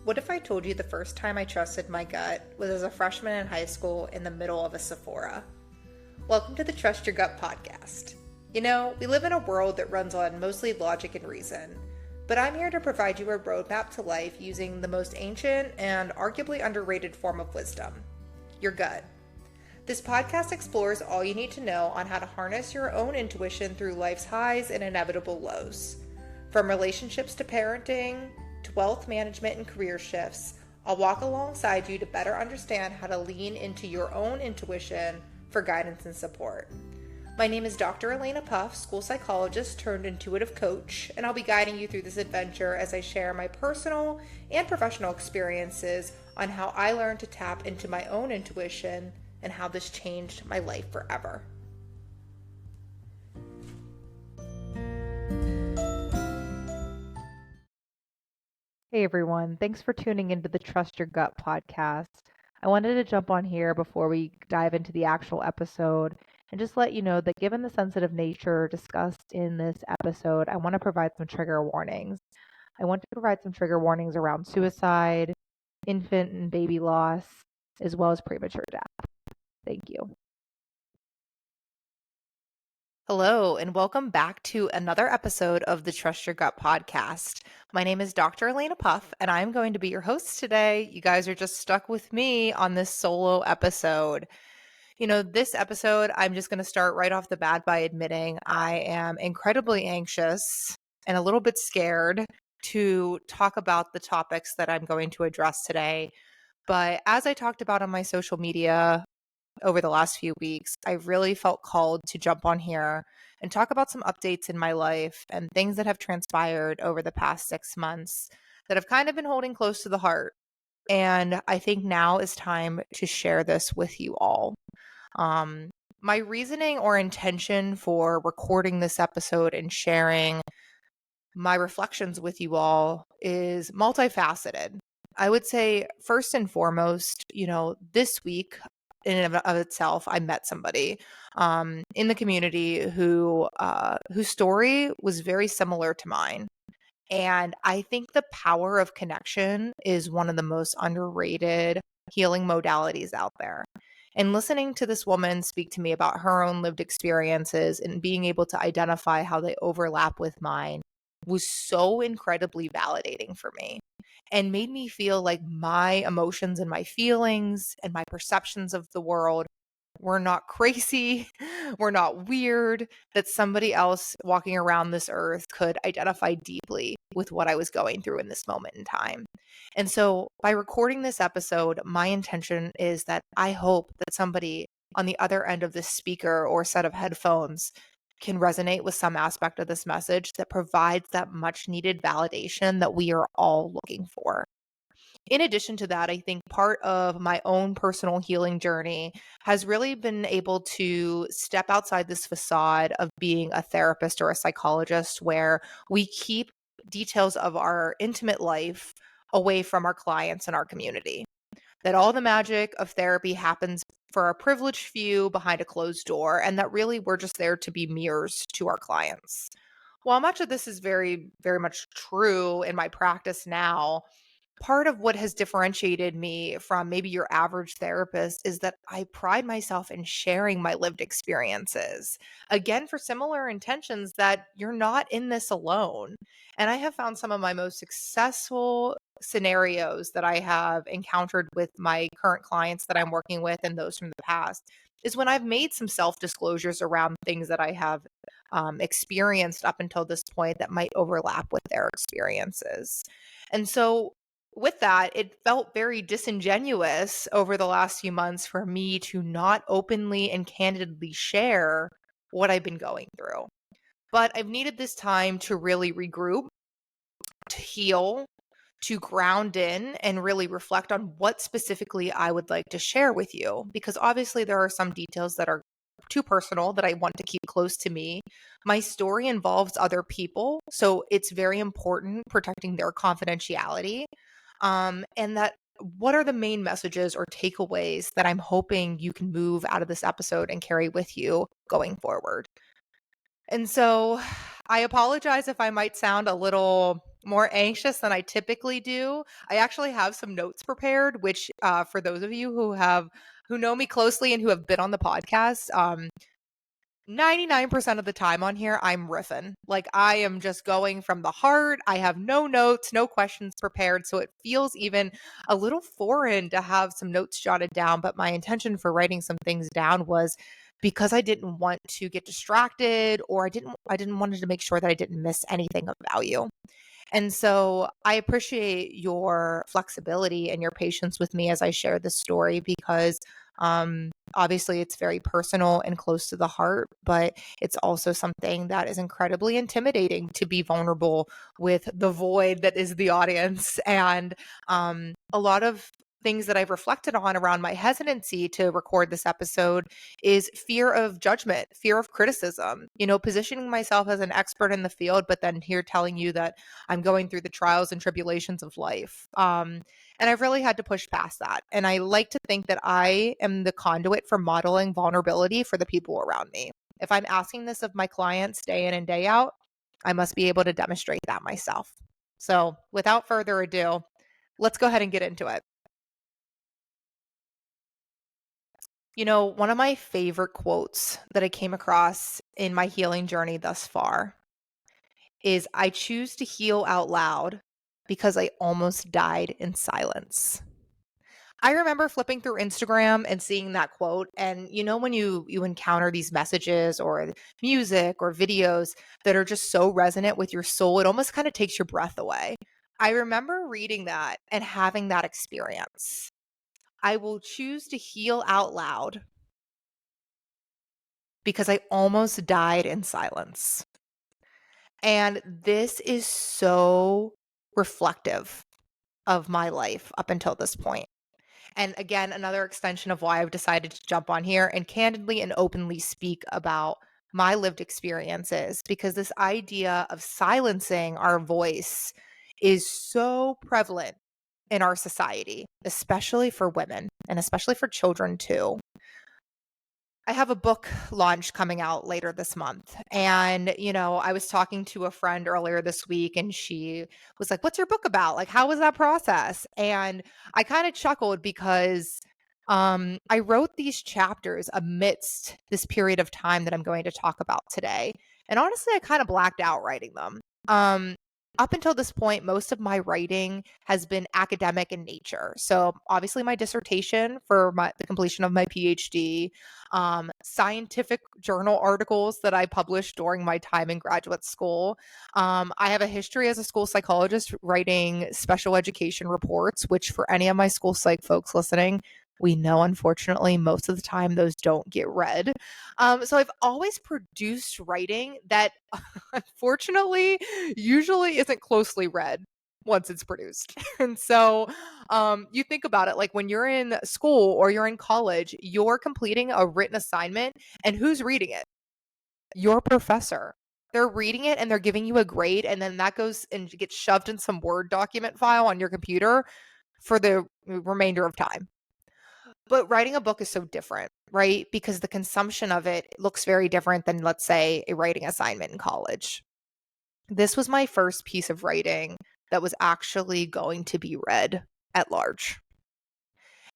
What if I told you the first time I trusted my gut was as a freshman in high school in the middle of a Sephora? Welcome to the Trust Your Gut podcast. You know, we live in a world that runs on mostly logic and reason, but I'm here to provide you a roadmap to life using the most ancient and arguably underrated form of wisdom, your gut. This podcast explores all you need to know on how to harness your own intuition through life's highs and inevitable lows. From relationships to parenting, to wealth management and career shifts, I'll walk alongside you to better understand how to lean into your own intuition for guidance and support. My name is Dr. Alaina Puff, school psychologist turned intuitive coach, and I'll be guiding you through this adventure as I share my personal and professional experiences on how I learned to tap into my own intuition and how this changed my life forever. Hey everyone, thanks for tuning into the Trust Your Gut podcast. I wanted to jump on here before we dive into the actual episode and just let you know that given the sensitive nature discussed in this episode, I want to provide some trigger warnings. I want to provide some trigger warnings around suicide, infant and baby loss, as well as premature death. Thank you. Hello, and welcome back to another episode of the Trust Your Gut podcast. My name is Dr. Alaina Puff, and I'm going to be your host today. You guys are just stuck with me on this solo episode. You know, this episode, I'm just going to start right off the bat by admitting I am incredibly anxious and a little bit scared to talk about the topics that I'm going to address today. But as I talked about on my social media over the last few weeks, I really felt called to jump on here and talk about some updates in my life and things that have transpired over the past 6 months that have kind of been holding close to the heart. And I think now is time to share this with you all. My reasoning or intention for recording this episode and sharing my reflections with you all is multifaceted. I would say, first and foremost, this week in and of itself, I met somebody in the community whose story was very similar to mine. And I think the power of connection is one of the most underrated healing modalities out there. And listening to this woman speak to me about her own lived experiences and being able to identify how they overlap with mine was so incredibly validating for me and made me feel like my emotions and my feelings and my perceptions of the world were not crazy, were not weird, that somebody else walking around this earth could identify deeply with what I was going through in this moment in time. And so by recording this episode, my intention is that I hope that somebody on the other end of this speaker or set of headphones can resonate with some aspect of this message that provides that much needed validation that we are all looking for. In addition to that, I think part of my own personal healing journey has really been able to step outside this facade of being a therapist or a psychologist where we keep details of our intimate life away from our clients and our community. That all the magic of therapy happens for a privileged few behind a closed door, and that really we're just there to be mirrors to our clients. While much of this is very, very much true in my practice now, part of what has differentiated me from maybe your average therapist is that I pride myself in sharing my lived experiences. Again, for similar intentions that you're not in this alone. And I have found some of my most successful scenarios that I have encountered with my current clients that I'm working with and those from the past is when I've made some self disclosures around things that I have experienced up until this point that might overlap with their experiences. And so with that, it felt very disingenuous over the last few months for me to not openly and candidly share what I've been going through. But I've needed this time to really regroup, to heal, to ground in, and really reflect on what specifically I would like to share with you. Because obviously, there are some details that are too personal that I want to keep close to me. My story involves other people, so it's very important protecting their confidentiality. And that what are the main messages or takeaways that I'm hoping you can move out of this episode and carry with you going forward. And so I apologize if I might sound a little more anxious than I typically do. I actually have some notes prepared, which for those of you who know me closely and who have been on the podcast, 99% of the time on here, I'm riffing. Like I am just going from the heart. I have no notes, no questions prepared. So it feels even a little foreign to have some notes jotted down. But my intention for writing some things down was because I didn't want to get distracted, or I didn't wanted to make sure that I didn't miss anything of value. And so I appreciate your flexibility and your patience with me as I share this story because obviously it's very personal and close to the heart, but it's also something that is incredibly intimidating to be vulnerable with the void that is the audience. And a lot of things that I've reflected on around my hesitancy to record this episode is fear of judgment, fear of criticism, positioning myself as an expert in the field, but then here telling you that I'm going through the trials and tribulations of life. And I've really had to push past that. And I like to think that I am the conduit for modeling vulnerability for the people around me. If I'm asking this of my clients day in and day out, I must be able to demonstrate that myself. So without further ado, let's go ahead and get into it. One of my favorite quotes that I came across in my healing journey thus far is I choose to heal out loud because I almost died in silence. I remember flipping through Instagram and seeing that quote. And when you encounter these messages or music or videos that are just so resonant with your soul, it almost kind of takes your breath away. I remember reading that and having that experience. I will choose to heal out loud because I almost died in silence. And this is so reflective of my life up until this point. And again, another extension of why I've decided to jump on here and candidly and openly speak about my lived experiences, because this idea of silencing our voice is so prevalent in our society, especially for women and especially for children too. I have a book launch coming out later this month. And, I was talking to a friend earlier this week and she was like, "What's your book about? Like, how was that process?" And I kind of chuckled because I wrote these chapters amidst this period of time that I'm going to talk about today. And honestly, I kind of blacked out writing them. Um, Up until this point, most of my writing has been academic in nature. So, obviously, my dissertation for the completion of my PhD, scientific journal articles that I published during my time in graduate school. I have a history as a school psychologist writing special education reports, which for any of my school psych folks listening, we know, unfortunately, most of the time those don't get read. So I've always produced writing that, unfortunately, usually isn't closely read once it's produced. And so you think about it, like when you're in school or you're in college, you're completing a written assignment, and who's reading it? Your professor. They're reading it and they're giving you a grade, and then that goes and gets shoved in some Word document file on your computer for the remainder of time. But writing a book is so different, right? Because the consumption of it looks very different than, let's say, a writing assignment in college. This was my first piece of writing that was actually going to be read at large.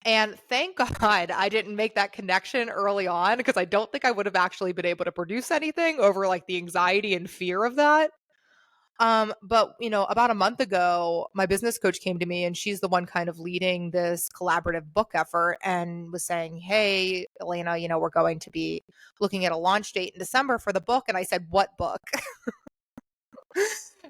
And thank God I didn't make that connection early on, because I don't think I would have actually been able to produce anything over like the anxiety and fear of that. But about a month ago, my business coach came to me and she's the one kind of leading this collaborative book effort and was saying, "Hey, Alaina, we're going to be looking at a launch date in December for the book." And I said, "What book?"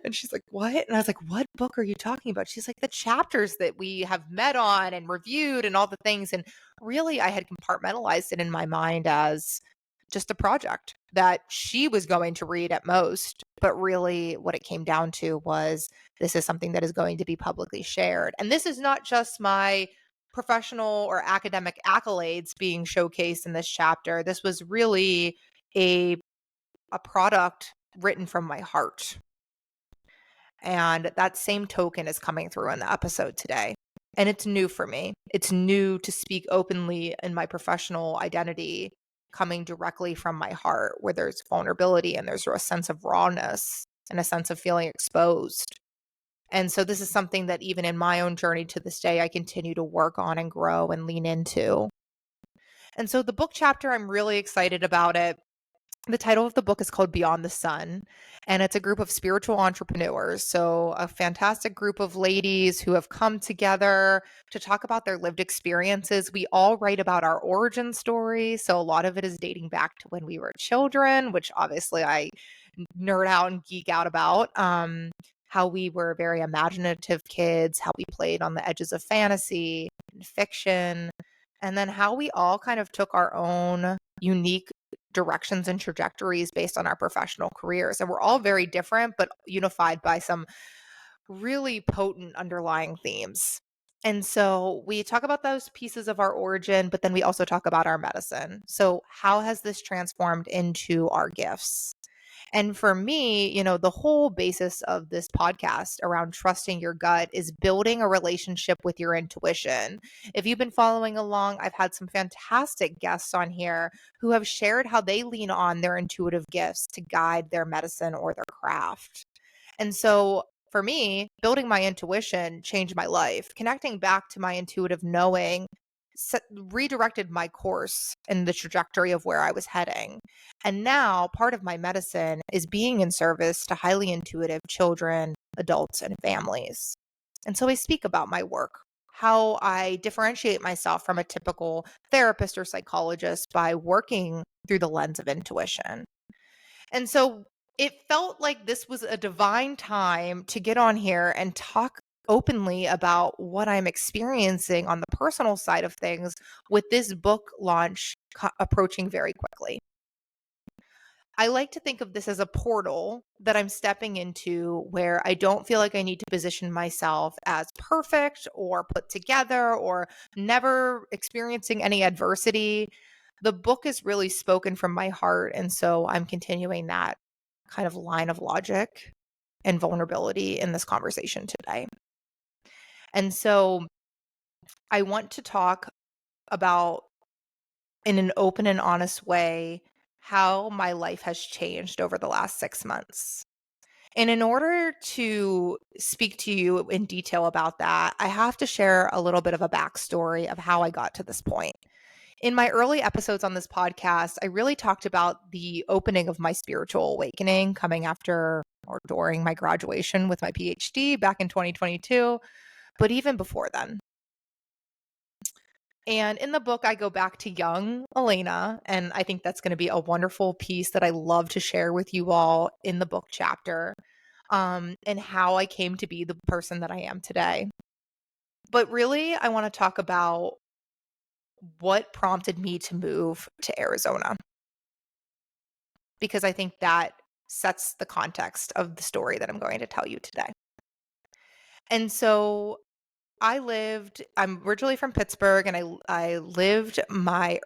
And she's like, "What?" And I was like, "What book are you talking about?" She's like, "The chapters that we have met on and reviewed and all the things." And really, I had compartmentalized it in my mind as just a project that she was going to read at most. But really, what it came down to was this is something that is going to be publicly shared. And this is not just my professional or academic accolades being showcased in this chapter. This was really a product written from my heart. And that same token is coming through in the episode today. And it's new for me. It's new to speak openly in my professional identity, coming directly from my heart, where there's vulnerability and there's a sense of rawness and a sense of feeling exposed. And so this is something that even in my own journey to this day, I continue to work on and grow and lean into. And so the book chapter, I'm really excited about it. The title of the book is called Beyond the Sun, and it's a group of spiritual entrepreneurs. So, a fantastic group of ladies who have come together to talk about their lived experiences. We all write about our origin story. So, a lot of it is dating back to when we were children, which obviously I nerd out and geek out about. How we were very imaginative kids, how we played on the edges of fantasy and fiction, and then how we all kind of took our own unique directions and trajectories based on our professional careers. And we're all very different, but unified by some really potent underlying themes. And so we talk about those pieces of our origin, but then we also talk about our medicine. So, how has this transformed into our gifts? And for me, the whole basis of this podcast around trusting your gut is building a relationship with your intuition. If you've been following along, I've had some fantastic guests on here who have shared how they lean on their intuitive gifts to guide their medicine or their craft. And so for me, building my intuition changed my life. Connecting back to my intuitive knowing redirected my course in the trajectory of where I was heading. And now part of my medicine is being in service to highly intuitive children, adults, and families. And so I speak about my work, how I differentiate myself from a typical therapist or psychologist by working through the lens of intuition. And so it felt like this was a divine time to get on here and talk openly about what I'm experiencing on the personal side of things with this book launch approaching very quickly. I like to think of this as a portal that I'm stepping into where I don't feel like I need to position myself as perfect or put together or never experiencing any adversity. The book is really spoken from my heart. And so I'm continuing that kind of line of logic and vulnerability in this conversation today. And so I want to talk about, in an open and honest way, how my life has changed over the last 6 months. And in order to speak to you in detail about that, I have to share a little bit of a backstory of how I got to this point. In my early episodes on this podcast, I really talked about the opening of my spiritual awakening coming after or during my graduation with my PhD back in 2022, but even before then. And in the book, I go back to young Alaina, and I think that's going to be a wonderful piece that I love to share with you all in the book chapter, and how I came to be the person that I am today. But really, I want to talk about what prompted me to move to Arizona, because I think that sets the context of the story that I'm going to tell you today. And so I'm originally from Pittsburgh, and I lived my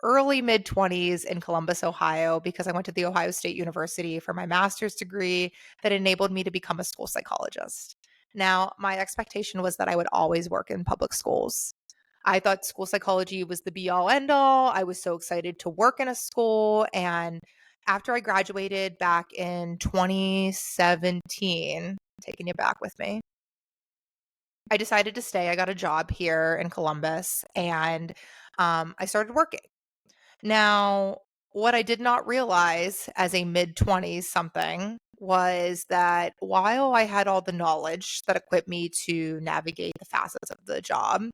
early mid 20s in Columbus, Ohio, because I went to the Ohio State University for my master's degree that enabled me to become a school psychologist. Now, my expectation was that I would always work in public schools. I thought school psychology was the be all end all. I was so excited to work in a school. And after I graduated back in 2017, taking you back with me, I decided to stay. I got a job here in Columbus, and I started working. Now, what I did not realize as a mid 20s something was that while I had all the knowledge that equipped me to navigate the facets of the job,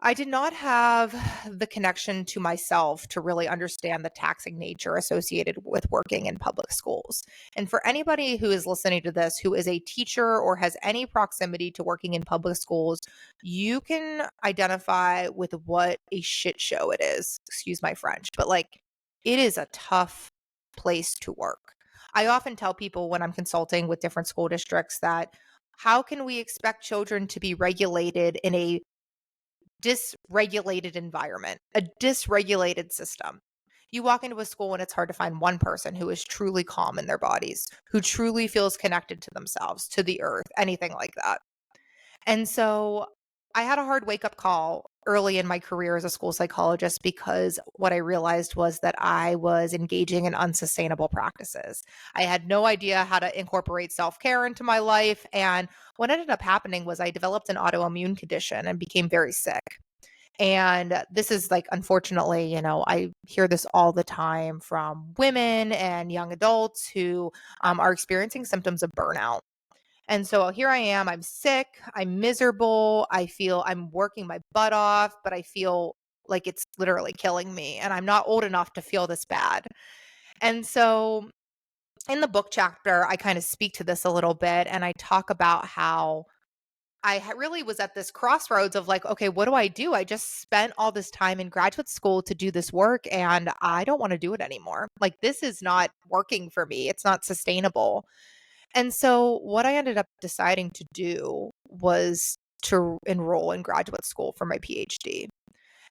I did not have the connection to myself to really understand the taxing nature associated with working in public schools. And for anybody who is listening to this who is a teacher or has any proximity to working in public schools, you can identify with what a shit show it is. Excuse my French, but like it is a tough place to work. I often tell people when I'm consulting with different school districts that how can we expect children to be regulated in a dysregulated environment, a dysregulated system? You walk into a school and it's hard to find one person who is truly calm in their bodies, who truly feels connected to themselves, to the earth, anything like that. And so I had a hard wake up call early in my career as a school psychologist because what I realized was that I was engaging in unsustainable practices. I had no idea how to incorporate self care into my life. And what ended up happening was I developed an autoimmune condition and became very sick. And this is like, unfortunately, I hear this all the time from women and young adults who are experiencing symptoms of burnout. And so here I am, I'm sick, I'm miserable, I feel I'm working my butt off, but I feel like it's literally killing me. And I'm not old enough to feel this bad. And so in the book chapter, I kind of speak to this a little bit and I talk about how really was at this crossroads of like, okay, what do I do? I just spent all this time in graduate school to do this work and I don't want to do it anymore. Like, this is not working for me, it's not sustainable. And so what I ended up deciding to do was to enroll in graduate school for my PhD.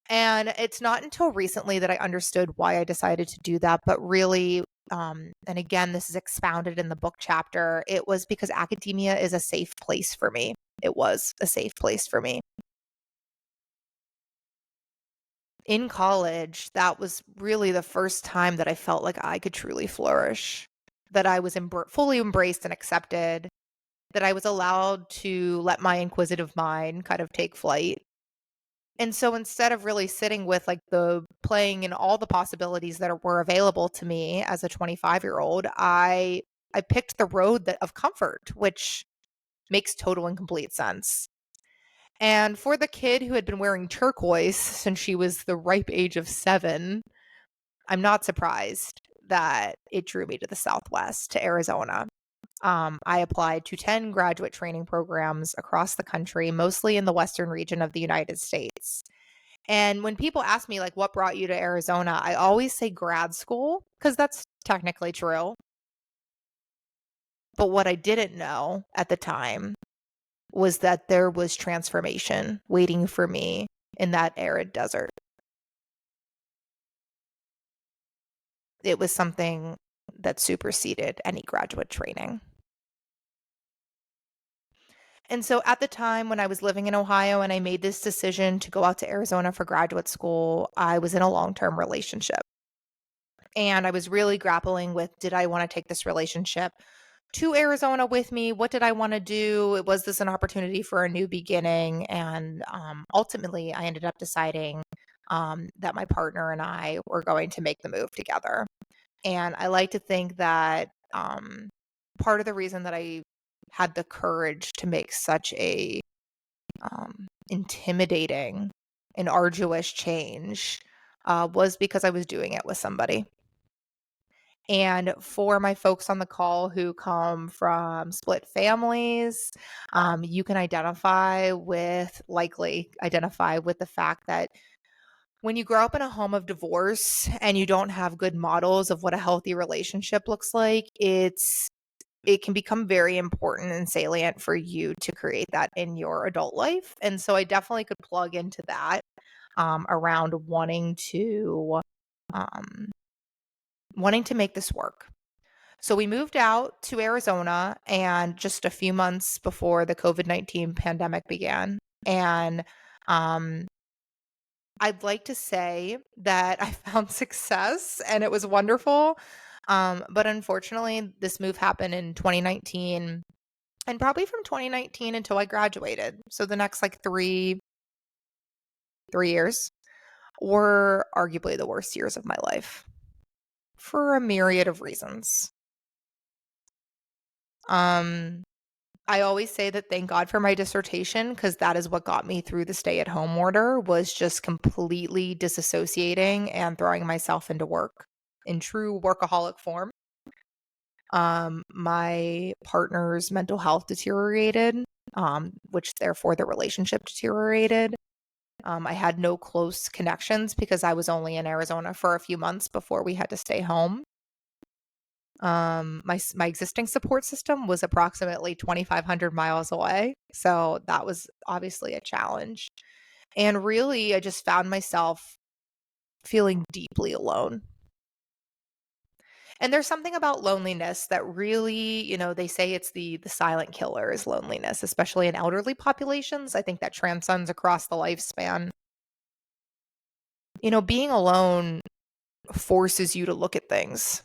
And it's not until recently that I understood why I decided to do that. But really, and again, this is expounded in the book chapter, it was because academia is a safe place for me. It was a safe place for me. In college, that was really the first time that I felt like I could truly flourish, that I was fully embraced and accepted, that I was allowed to let my inquisitive mind kind of take flight. And so instead of really sitting with like the playing in all the possibilities that were available to me as a 25-year-old, I picked the road of comfort, which makes total and complete sense. And for the kid who had been wearing turquoise since she was the ripe age of 7, I'm not surprised that it drew me to the Southwest, to Arizona. I applied to 10 graduate training programs across the country, mostly in the western region of the United States. And when people ask me, like, what brought you to Arizona, I always say grad school because that's technically true. But what I didn't know at the time was that there was transformation waiting for me in that arid desert. It was something that superseded any graduate training. And so at the time when I was living in Ohio and I made this decision to go out to Arizona for graduate school, I was in a long-term relationship. And I was really grappling with, did I want to take this relationship to Arizona with me? What did I want to do? Was this an opportunity for a new beginning? And ultimately, I ended up deciding that my partner and I were going to make the move together. And I like to think that part of the reason that I had the courage to make such a intimidating and arduous change was because I was doing it with somebody. And for my folks on the call who come from split families, you can likely identify with the fact that when you grow up in a home of divorce and you don't have good models of what a healthy relationship looks like, it can become very important and salient for you to create that in your adult life. And so I definitely could plug into that around um, wanting to make this work. So we moved out to Arizona and just a few months before the COVID-19 pandemic began. And um, I'd like to say that I found success and it was wonderful. But unfortunately, this move happened in 2019 and probably from 2019 until I graduated. So the next like three years were arguably the worst years of my life for a myriad of reasons. Um, I always say that thank God for my dissertation because that is what got me through the stay-at-home order, was just completely disassociating and throwing myself into work in true workaholic form. My partner's mental health deteriorated, which therefore the relationship deteriorated. I had no close connections because I was only in Arizona for a few months before we had to stay home. My existing support system was approximately 2,500 miles away, so that was obviously a challenge. And really, I just found myself feeling deeply alone. And there's something about loneliness that really, they say it's the silent killer is loneliness, especially in elderly populations. I think that transcends across the lifespan. Being alone forces you to look at things.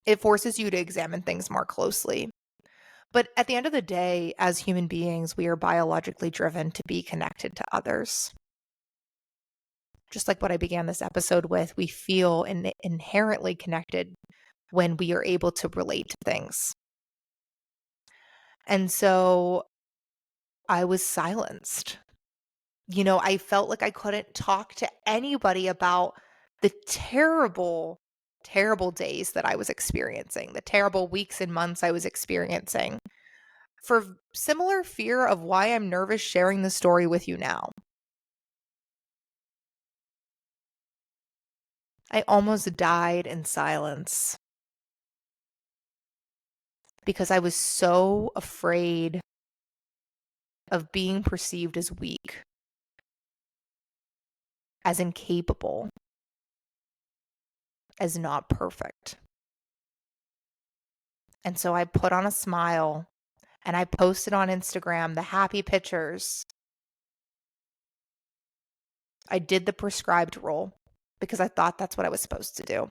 It forces you to examine things more closely. But at the end of the day, as human beings, we are biologically driven to be connected to others. Just like what I began this episode with, we feel inherently connected when we are able to relate to things. And so I was silenced. I felt like I couldn't talk to anybody about the terrible, terrible days that I was experiencing, the terrible weeks and months I was experiencing, for similar fear of why I'm nervous sharing the story with you now. I almost died in silence because I was so afraid of being perceived as weak, as incapable, as not perfect. And so I put on a smile and I posted on Instagram the happy pictures. I did the prescribed role because I thought that's what I was supposed to do.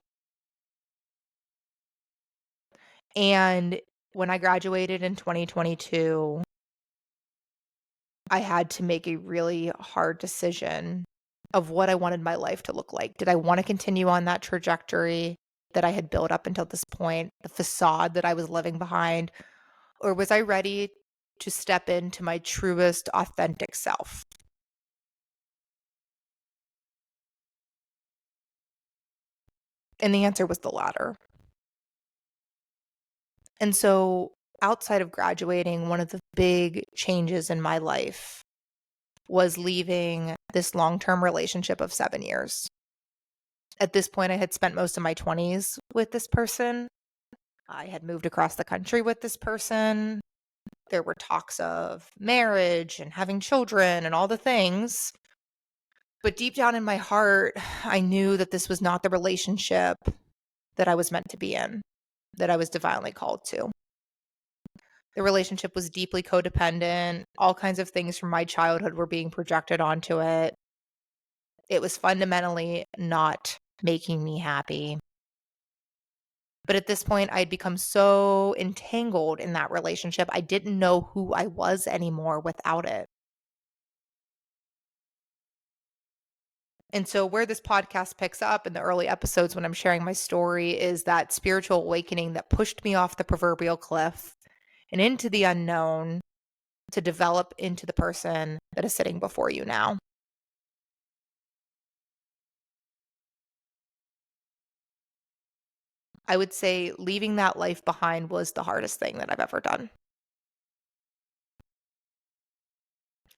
And when I graduated in 2022, I had to make a really hard decision of what I wanted my life to look like. Did I want to continue on that trajectory that I had built up until this point, the facade that I was living behind, or was I ready to step into my truest, authentic self? And the answer was the latter. And so, outside of graduating, one of the big changes in my life was leaving this long term relationship of 7 years. At this point, I had spent most of my 20s with this person. I had moved across the country with this person. There were talks of marriage and having children and all the things. But deep down in my heart, I knew that this was not the relationship that I was meant to be in, that I was divinely called to. The relationship was deeply codependent. All kinds of things from my childhood were being projected onto it. It was fundamentally not making me happy. But at this point, I'd become so entangled in that relationship, I didn't know who I was anymore without it. And so, where this podcast picks up in the early episodes when I'm sharing my story is that spiritual awakening that pushed me off the proverbial cliff and into the unknown to develop into the person that is sitting before you now. I would say leaving that life behind was the hardest thing that I've ever done.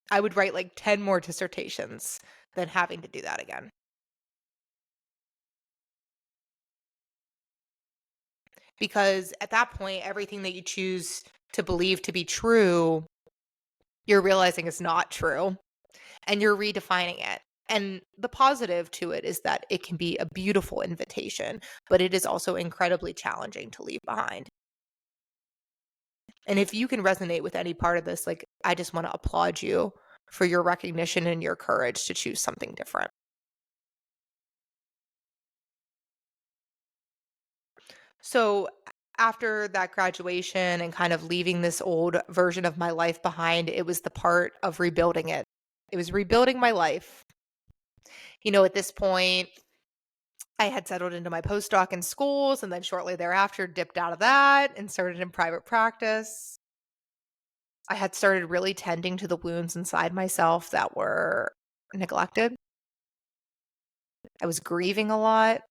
I would write like 10 more dissertations than having to do that again. Because at that point, everything that you choose to believe to be true, you're realizing is not true and you're redefining it. And the positive to it is that it can be a beautiful invitation, but it is also incredibly challenging to leave behind. And if you can resonate with any part of this, like, I just want to applaud you for your recognition and your courage to choose something different. So, after that graduation and kind of leaving this old version of my life behind, it was the part of rebuilding it. It was rebuilding my life. At this point, I had settled into my postdoc in schools and then shortly thereafter dipped out of that and started in private practice. I had started really tending to the wounds inside myself that were neglected. I was grieving a lot.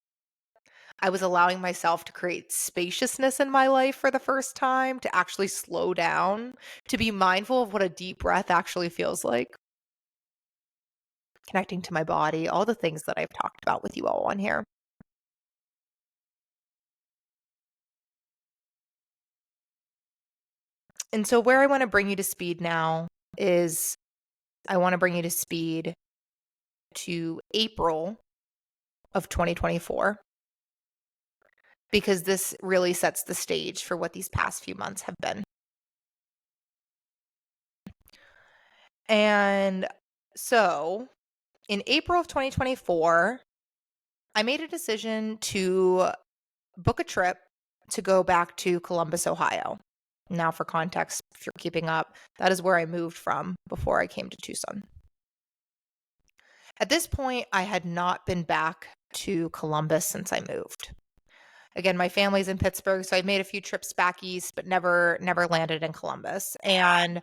I was allowing myself to create spaciousness in my life for the first time, to actually slow down, to be mindful of what a deep breath actually feels like, connecting to my body, all the things that I've talked about with you all on here. And so, where I want to bring you to speed now is I want to bring you to speed to April of 2024. because this really sets the stage for what these past few months have been. And so in April of 2024, I made a decision to book a trip to go back to Columbus, Ohio. Now, for context, if you're keeping up, that is where I moved from before I came to Tucson. At this point, I had not been back to Columbus since I moved. Again, my family's in Pittsburgh, so I made a few trips back east, but never landed in Columbus. And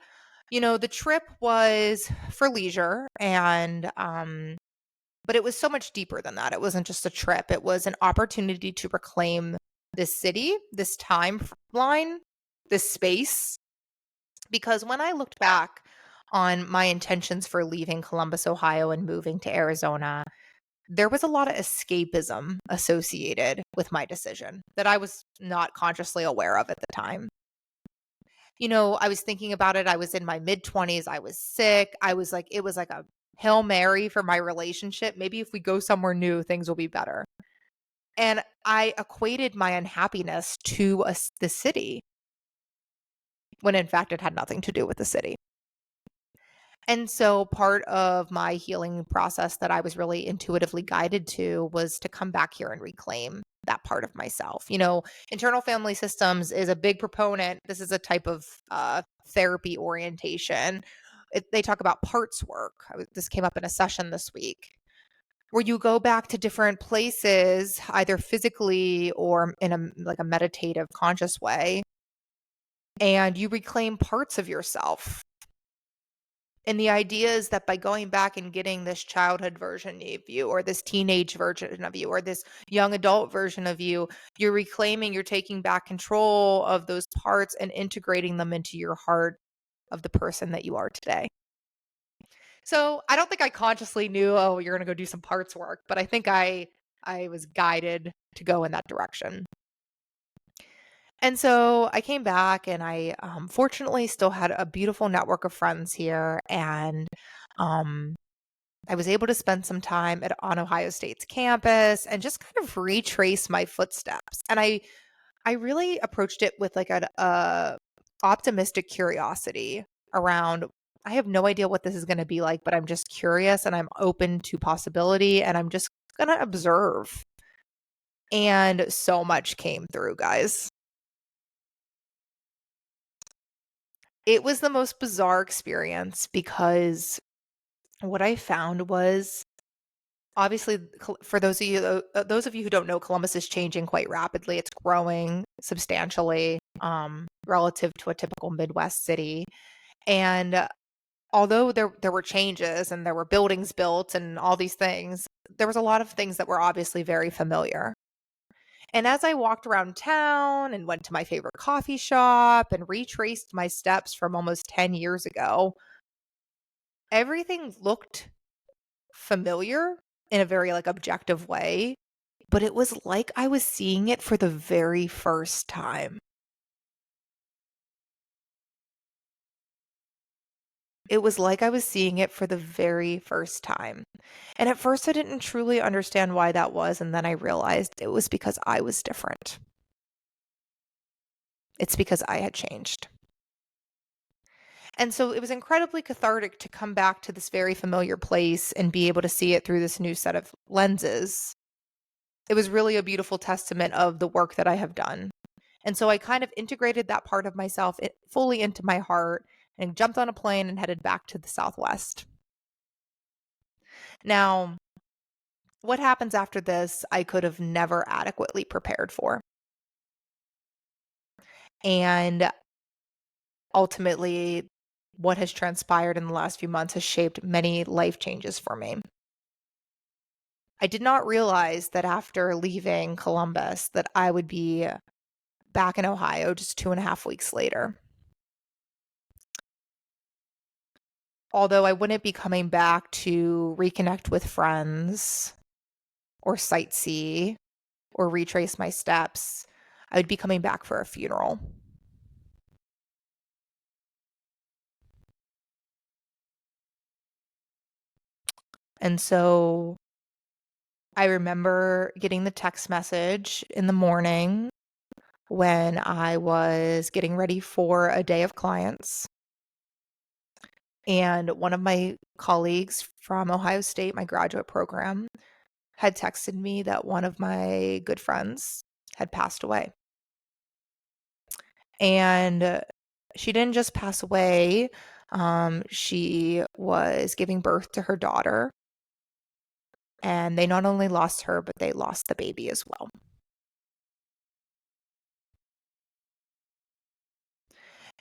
the trip was for leisure, and but it was so much deeper than that. It wasn't just a trip. It was an opportunity to reclaim this city, this timeline, this space. Because when I looked back on my intentions for leaving Columbus, Ohio and moving to Arizona, there was a lot of escapism associated with my decision that I was not consciously aware of at the time. I was thinking about it. I was in my mid 20s. I was sick. It was like a Hail Mary for my relationship. Maybe if we go somewhere new, things will be better. And I equated my unhappiness to the city when in fact it had nothing to do with the city. And so part of my healing process that I was really intuitively guided to was to come back here and reclaim that part of myself. Internal family systems is a big proponent. This is a type of therapy orientation. They talk about parts work. This came up in a session this week where you go back to different places, either physically or in a meditative, conscious way, and you reclaim parts of yourself. And the idea is that by going back and getting this childhood version of you, or this teenage version of you, or this young adult version of you, you're reclaiming, you're taking back control of those parts and integrating them into your heart of the person that you are today. So I don't think I consciously knew, oh, you're going to go do some parts work, but I think I was guided to go in that direction. And so I came back, and I fortunately still had a beautiful network of friends here. And um, I was able to spend some time on Ohio State's campus and just kind of retrace my footsteps. And I really approached it with like a optimistic curiosity around, I have no idea what this is going to be like, but I'm just curious and I'm open to possibility, and I'm just going to observe. And so much came through, guys. It was the most bizarre experience because what I found was, obviously, for those of you who don't know, Columbus is changing quite rapidly. It's growing substantially relative to a typical Midwest city. And although there were changes and there were buildings built and all these things, there was a lot of things that were obviously very familiar. And as I walked around town and went to my favorite coffee shop and retraced my steps from almost 10 years ago, everything looked familiar in a very objective way, but it was like I was seeing it for the very first time. It was like I was seeing it for the very first time. And at first I didn't truly understand why that was, and then I realized it was because I was different. It's because I had changed. And so it was incredibly cathartic to come back to this very familiar place and be able to see it through this new set of lenses. It was really a beautiful testament of the work that I have done. And so I kind of integrated that part of myself fully into my heart and jumped on a plane and headed back to the Southwest. Now, what happens after this, I could have never adequately prepared for. And ultimately, what has transpired in the last few months has shaped many life changes for me. I did not realize that after leaving Columbus that I would be back in Ohio just 2.5 weeks later. Although I wouldn't be coming back to reconnect with friends or sightsee or retrace my steps, I would be coming back for a funeral. And so I remember getting the text message in the morning when I was getting ready for a day of clients. And one of my colleagues from Ohio State, my graduate program, had texted me that one of my good friends had passed away. And she didn't just pass away, she was giving birth to her daughter. And they not only lost her, but they lost the baby as well.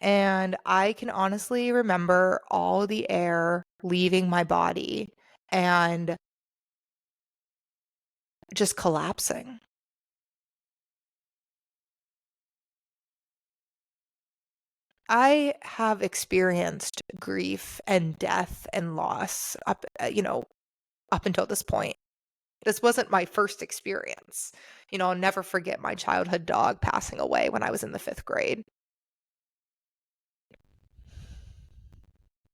And I can honestly remember all the air leaving my body and just collapsing. I have experienced grief and death and loss up until this point. This wasn't my first experience. I'll never forget my childhood dog passing away when I was in the 5th grade.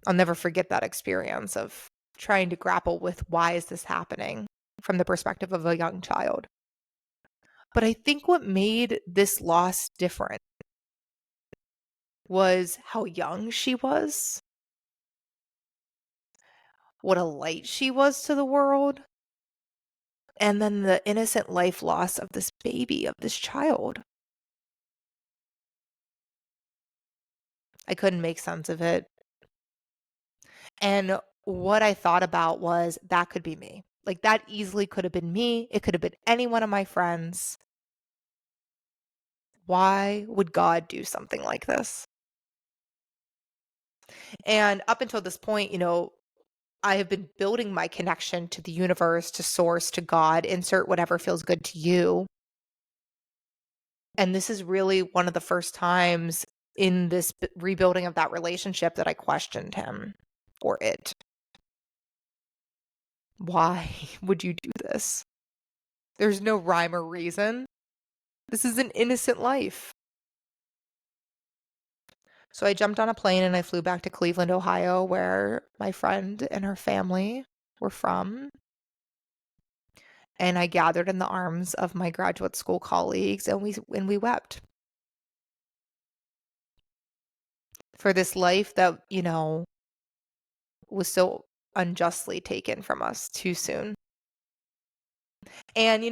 I'll never forget that experience of trying to grapple with why is this happening from the perspective of a young child. But I think what made this loss different was how young she was, what a light she was to the world, and then the innocent life loss of this baby, of this child. I couldn't make sense of it. And what I thought about was that could be me. Like that easily could have been me. It could have been any one of my friends. Why would God do something like this? And up until this point, I have been building my connection to the universe, to source, to God, insert whatever feels good to you. And this is really one of the first times in this rebuilding of that relationship that I questioned him or it. Why would you do this? There's no rhyme or reason. This is an innocent life. So I jumped on a plane and I flew back to Cleveland, Ohio, where my friend and her family were from. And I gathered in the arms of my graduate school colleagues and we wept for this life that, was so unjustly taken from us too soon. And,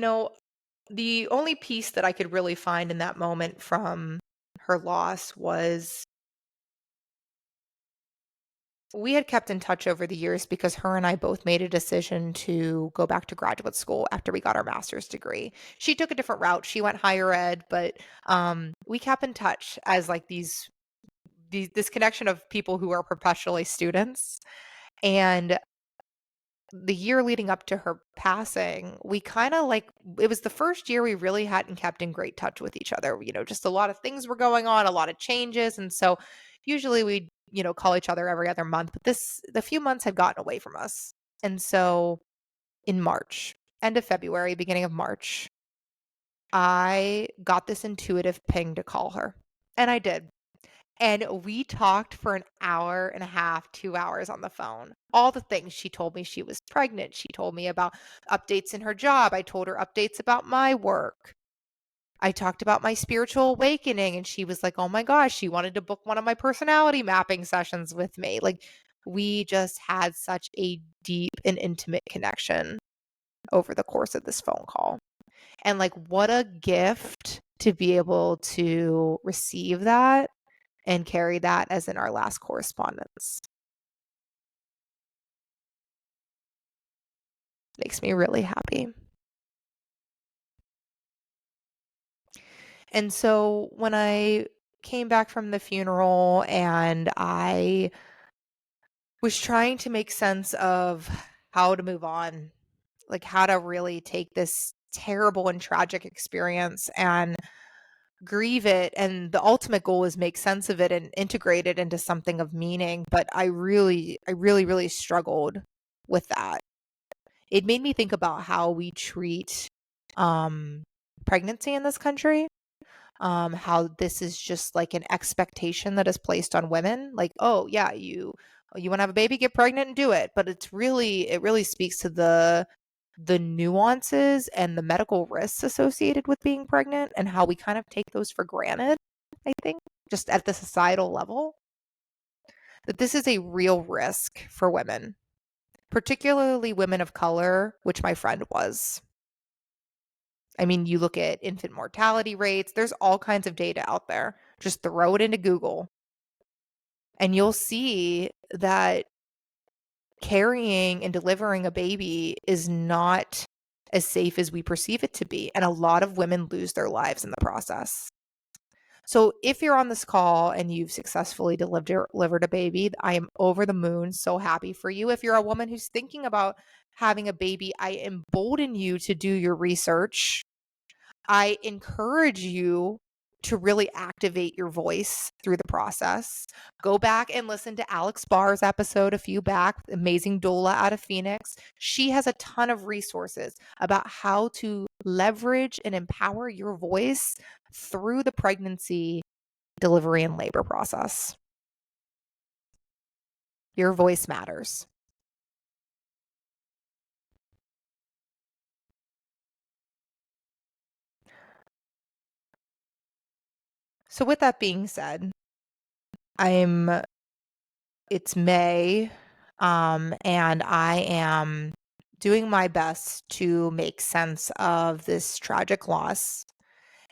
the only piece that I could really find in that moment from her loss was we had kept in touch over the years because her and I both made a decision to go back to graduate school after we got our master's degree. She took a different route. She went higher ed, but we kept in touch as like this connection of people who are professionally students. And the year leading up to her passing, we kind of it was the first year we really hadn't kept in great touch with each other. Just a lot of things were going on, a lot of changes. And so usually we'd, call each other every other month, but the few months had gotten away from us. And so in March, end of February, beginning of March, I got this intuitive ping to call her. And I did. And we talked for an hour and a half, 2 hours on the phone. All the things. She told me she was pregnant. She told me about updates in her job. I told her updates about my work. I talked about my spiritual awakening, and she was like, "Oh my gosh," she wanted to book one of my personality mapping sessions with me. Like, we just had such a deep and intimate connection over the course of this phone call. And like, what a gift to be able to receive that and carry that as in our last correspondence. Makes me really happy. And so when I came back from the funeral and I was trying to make sense of how to move on, like how to really take this terrible and tragic experience and grieve it, and the ultimate goal is make sense of it and integrate it into something of meaning, but I really struggled with that. It made me think about how we treat um, pregnancy in this country, how this is just like an expectation that is placed on women. Like, oh yeah, you want to have a baby, get pregnant and do it. But it really speaks to the nuances and the medical risks associated with being pregnant and how we kind of take those for granted, I think, just at the societal level, that this is a real risk for women, particularly women of color, which my friend was. I mean, you look at infant mortality rates, there's all kinds of data out there. Just throw it into Google and you'll see that carrying and delivering a baby is not as safe as we perceive it to be. And a lot of women lose their lives in the process. So if you're on this call and you've successfully delivered a baby, I am over the moon, so happy for you. If you're a woman who's thinking about having a baby, I embolden you to do your research. I encourage you to really activate your voice through the process. Go back and listen to Alex Barr's episode a few back, amazing doula out of Phoenix. She has a ton of resources about how to leverage and empower your voice through the pregnancy, delivery, and labor process. Your voice matters. So with that being said, I'm it's May, and I am doing my best to make sense of this tragic loss.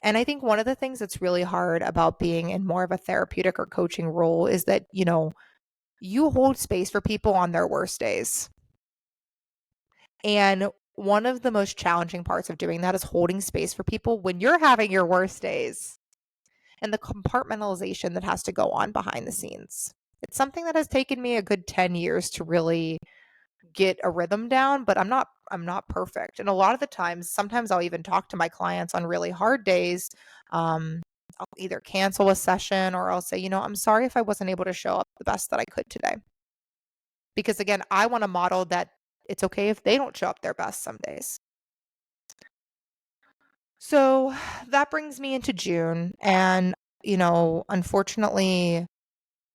And I think one of the things that's really hard about being in more of a therapeutic or coaching role is that, you hold space for people on their worst days. And one of the most challenging parts of doing that is holding space for people when you're having your worst days and the compartmentalization that has to go on behind the scenes. It's something that has taken me a good 10 years to really get a rhythm down, but I'm not perfect. And a lot of the times, sometimes I'll even talk to my clients on really hard days. I'll either cancel a session or I'll say, I'm sorry if I wasn't able to show up the best that I could today. Because again, I want to model that it's okay if they don't show up their best some days. So that brings me into June. And, unfortunately,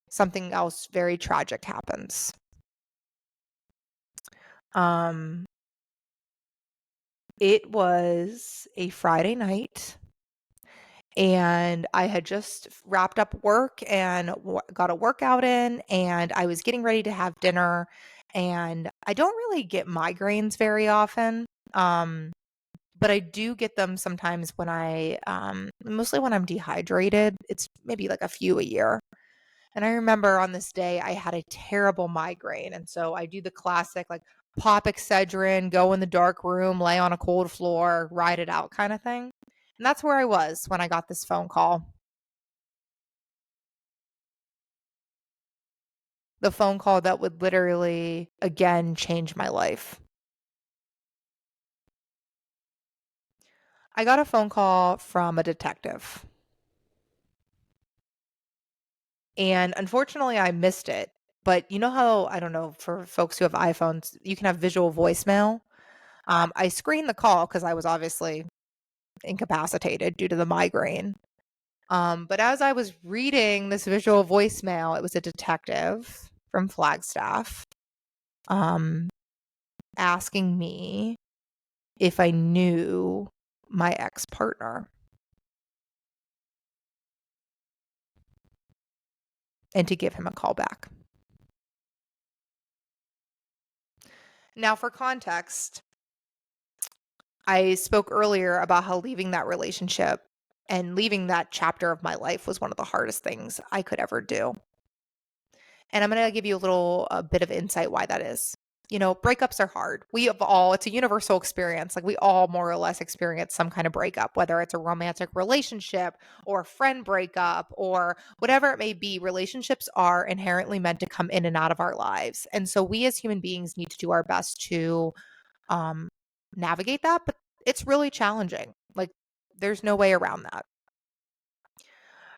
something else very tragic happens. Um, it was a Friday night, and I had just wrapped up work and got a workout in, and I was getting ready to have dinner. And I don't really get migraines very often, but I do get them sometimes when mostly when I'm dehydrated. It's maybe like a few a year. And I remember on this day, I had a terrible migraine. And so I do the classic, like, pop Excedrin, go in the dark room, lay on a cold floor, ride it out kind of thing. And that's where I was when I got this phone call. The phone call that would literally, again, change my life. I got a phone call from a detective. And unfortunately, I missed it. But you know how, I don't know, for folks who have iPhones, you can have visual voicemail. I screened the call because I was obviously incapacitated due to the migraine. But as I was reading this visual voicemail, it was a detective from Flagstaff um, asking me if I knew my ex-partner and to give him a call back. Now, for context, I spoke earlier about how leaving that relationship and leaving that chapter of my life was one of the hardest things I could ever do. And I'm going to give you a bit of insight why that is. Breakups are hard. It's a universal experience. Like, we all more or less experience some kind of breakup, whether it's a romantic relationship or a friend breakup or whatever it may be. Relationships are inherently meant to come in and out of our lives. And so we as human beings need to do our best to um, navigate that, but it's really challenging. Like, there's no way around that.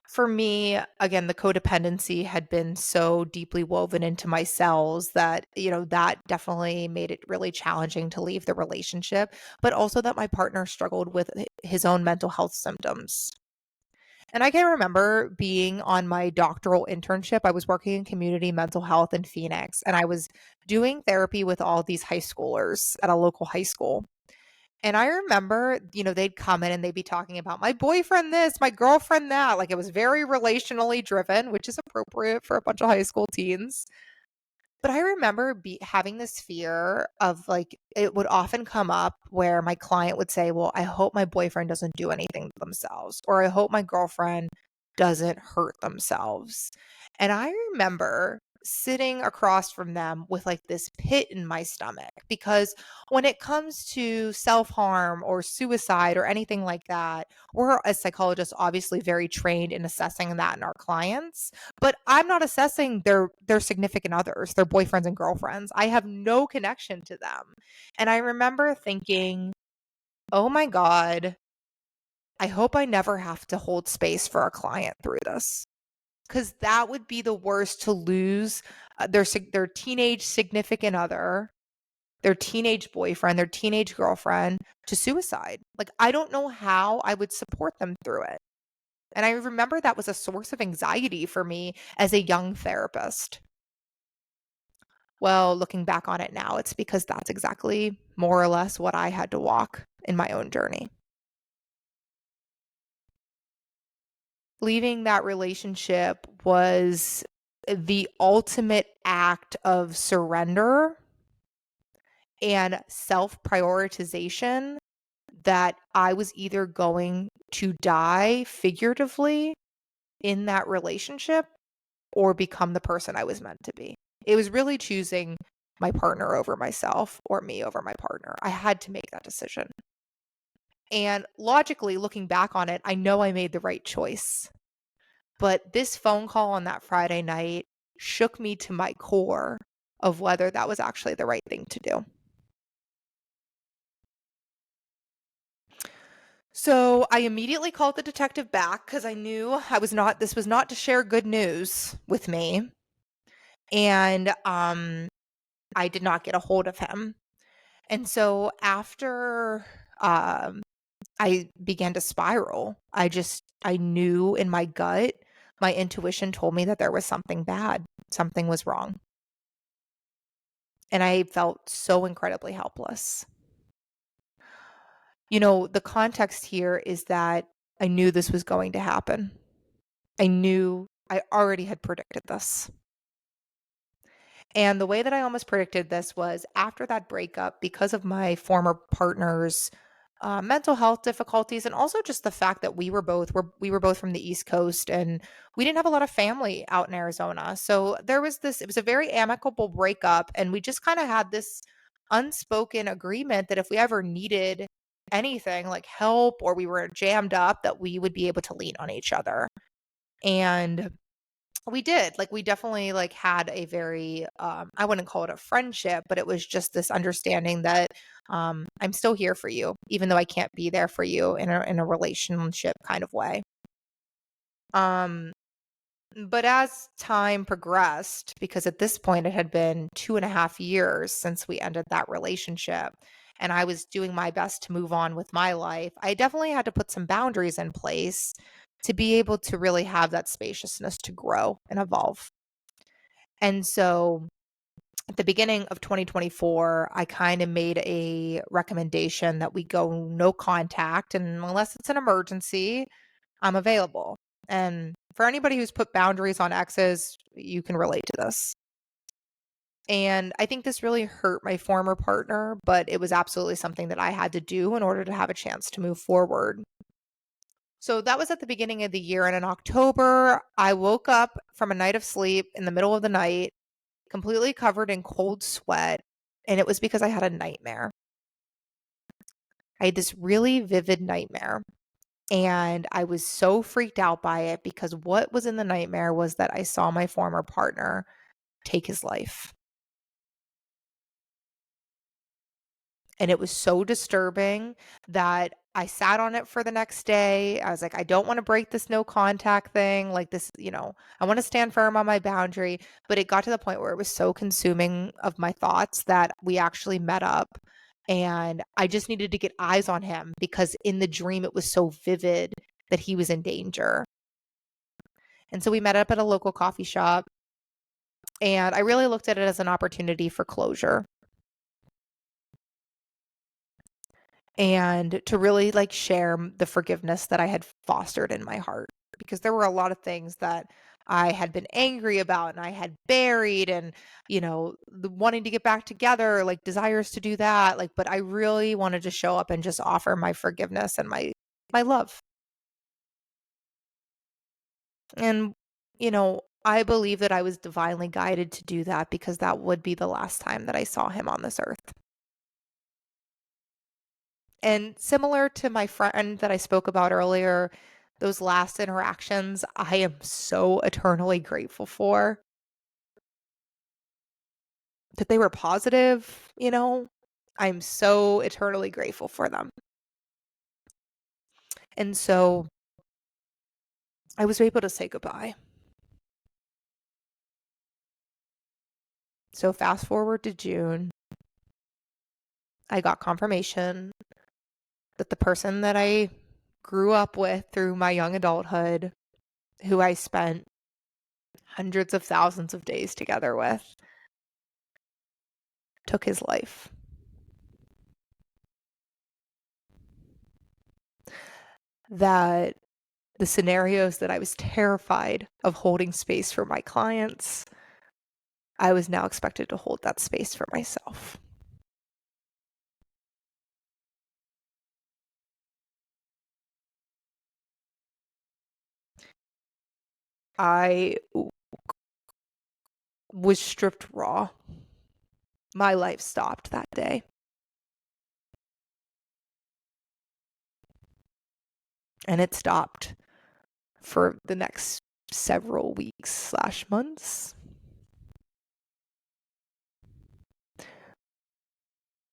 For me, again, the codependency had been so deeply woven into my cells that, that definitely made it really challenging to leave the relationship, but also that my partner struggled with his own mental health symptoms. And I can remember being on my doctoral internship. I was working in community mental health in Phoenix, and I was doing therapy with all these high schoolers at a local high school. And I remember, they'd come in and they'd be talking about my boyfriend this, my girlfriend that. Like it was very relationally driven, which is appropriate for a bunch of high school teens. But I remember having this fear of like, it would often come up where my client would say, well, I hope my boyfriend doesn't do anything to themselves, or I hope my girlfriend doesn't hurt themselves. And I remember sitting across from them with like this pit in my stomach because when it comes to self harm or suicide or anything like that, we're as psychologists obviously very trained in assessing that in our clients, but I'm not assessing their significant others, their boyfriends and girlfriends. I have no connection to them. And I remember thinking, "Oh my god, I hope I never have to hold space for a client through this." Cuz that would be the worst, to lose their teenage significant other, their teenage boyfriend, their teenage girlfriend to suicide. Like I don't know how I would support them through it. And I remember that was a source of anxiety for me as a young therapist. Well, looking back on it now, it's because that's exactly more or less what I had to walk in my own journey. Leaving that relationship was the ultimate act of surrender and self prioritization, that I was either going to die figuratively in that relationship or become the person I was meant to be. It was really choosing my partner over myself or me over my partner. I had to make that decision. And logically, looking back on it, I know I made the right choice. But this phone call on that Friday night shook me to my core of whether that was actually the right thing to do. So I immediately called the detective back because I knew this was not to share good news with me. And I did not get a hold of him. And so after um, I began to spiral, I knew in my gut, my intuition told me that there was something bad, something was wrong. And I felt so incredibly helpless. The context here is that I knew this was going to happen. I already had predicted this. And the way that I almost predicted this was after that breakup, because of my former partner's mental health difficulties, and also just the fact that we were both from the East Coast, and we didn't have a lot of family out in Arizona. So there was this. It was a very amicable breakup, and we just kind of had this unspoken agreement that if we ever needed anything like help or we were jammed up, that we would be able to lean on each other. And we did. Like we definitely like had a very I wouldn't call it a friendship, but it was just this understanding that I'm still here for you even though I can't be there for you in a relationship kind of way. Um but as time progressed, because at this point it had been 2.5 years since we ended that relationship, and I was doing my best to move on with my life, I definitely had to put some boundaries in place to be able to really have that spaciousness to grow and evolve. And so at the beginning of 2024, I kind of made a recommendation that we go no contact. And unless it's an emergency, I'm available. And for anybody who's put boundaries on exes, you can relate to this. And I think this really hurt my former partner, but it was absolutely something that I had to do in order to have a chance to move forward. So that was at the beginning of the year. And in October, I woke up from a night of sleep in the middle of the night, completely covered in cold sweat. And it was because I had a nightmare. I had this really vivid nightmare. And I was so freaked out by it because what was in the nightmare was that I saw my former partner take his life. And it was so disturbing that I sat on it for the next day. I was like, I don't want to break this no contact thing. Like this, I want to stand firm on my boundary. But it got to the point where it was so consuming of my thoughts that we actually met up. And I just needed to get eyes on him because in the dream, it was so vivid that he was in danger. And so we met up at a local coffee shop, and I really looked at it as an opportunity for closure and to really like share the forgiveness that I had fostered in my heart, because there were a lot of things that I had been angry about and I had buried, and the wanting to get back together, like desires to do that, like, but I really wanted to show up and just offer my forgiveness and my love. And I believe that I was divinely guided to do that because that would be the last time that I saw him on this earth. And similar to my friend that I spoke about earlier, those last interactions, I am so eternally grateful for that they were positive. I'm so eternally grateful for them. And so I was able to say goodbye. So fast forward to June, I got confirmation that the person that I grew up with through my young adulthood, who I spent hundreds of thousands of days together with, took his life. That the scenarios that I was terrified of holding space for my clients, I was now expected to hold that space for myself. I was stripped raw. My life stopped that day. And it stopped for the next several weeks/months.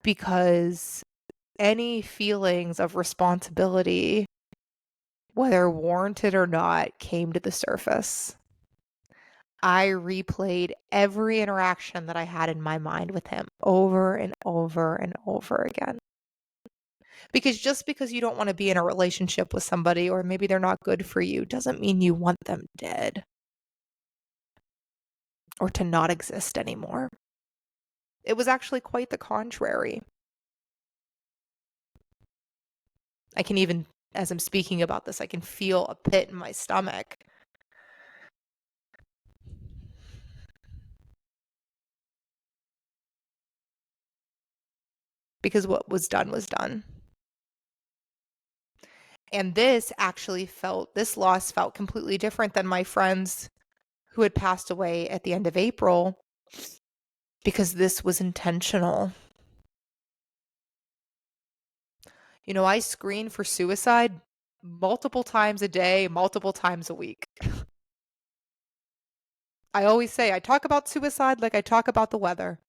Because any feelings of responsibility, whether warranted or not, came to the surface. I replayed every interaction that I had in my mind with him over and over and over again. Because just because you don't want to be in a relationship with somebody, or maybe they're not good for you, doesn't mean you want them dead or to not exist anymore. It was actually quite the contrary. I can even, as I'm speaking about this, I can feel a pit in my stomach. Because what was done was done. And this loss felt completely different than my friends who had passed away at the end of April, because this was intentional. I screen for suicide multiple times a day, multiple times a week. I always say I talk about suicide like I talk about the weather.